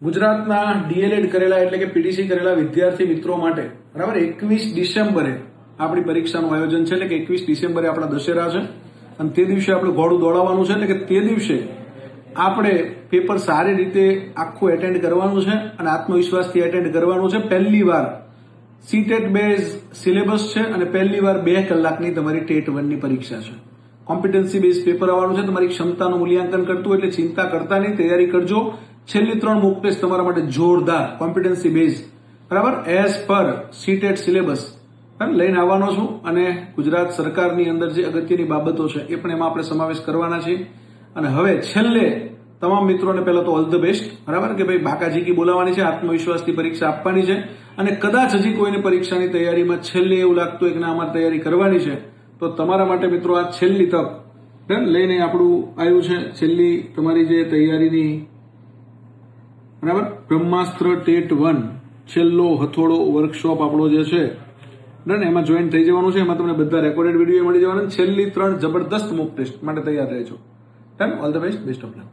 ગુજરાતના ડીએલએડ કરેલા એટલે કે પીટીસી કરેલા વિદ્યાર્થી મિત્રો માટે બરાબર 21 ડિસેમ્બરે આપણી પરીક્ષાનું આયોજન છે એટલે કે 21 ડિસેમ્બરે આપણા દશેરા છે અને તે દિવસે આપણે ઘોડું દોડાવવાનું છે એટલે કે તે દિવસે આપણે પેપર સારી રીતે આખું એટેન્ડ કરવાનું છે અને આત્મવિશ્વાસથી એટેન્ડ કરવાનું છે. પહેલી વાર સીટેટ બેઝ સિલેબસ છે અને પહેલી વાર 2 કલાકની તમારી ટેટ 1 ની પરીક્ષા છે. કોમ્પિટન્સી બેઝ પેપર આવવાનું છે. તમારી ક્ષમતાનું મૂલ્યાંકન કરતું એટલે ચિંતા કરતા નહીં, તૈયારી કરજો. છેલ્લી 3 મોક ટેસ્ટ તમારા માટે જોરદાર કોમ્પિટન્સી બેઝ બરાબર એઝ પર સીટેટ સિલેબસ લઈને આવવાનો છું અને ગુજરાત સરકારની અંદર જે અગત્યની બાબતો છે એ પણ એમાં આપણે સમાવેશ કરવાના છીએ. અને હવે છેલ્લે તમામ મિત્રોને પહેલા તો ઓલ ધ બેસ્ટ બરાબર કે ભાઈ બાકાજીકી બોલાવવાની છે, આત્મવિશ્વાસથી પરીક્ષા આપવાની છે અને કદાચ હજી કોઈને પરીક્ષાની તૈયારીમાં છેલ્લે એવું લાગતું હોય કે ના અમારે તૈયારી કરવાની છે તો તમારા માટે મિત્રો આ છેલ્લી તક લઈને આપણું આવ્યું છે. છેલ્લી તમારી જે તૈયારીની બરાબર બ્રહ્માસ્ત્ર ટેટ 1 છેલ્લો હથોડો વર્કશોપ આપણો જે છે એમાં જોઈન થઈ જવાનું છે. એમાં તમને બધા રેકોર્ડેડ વિડીયો મળી જવાના. છેલ્લી 3 જબરદસ્ત મોક ટેસ્ટ માટે તૈયાર રહેજો. All the best, best of luck.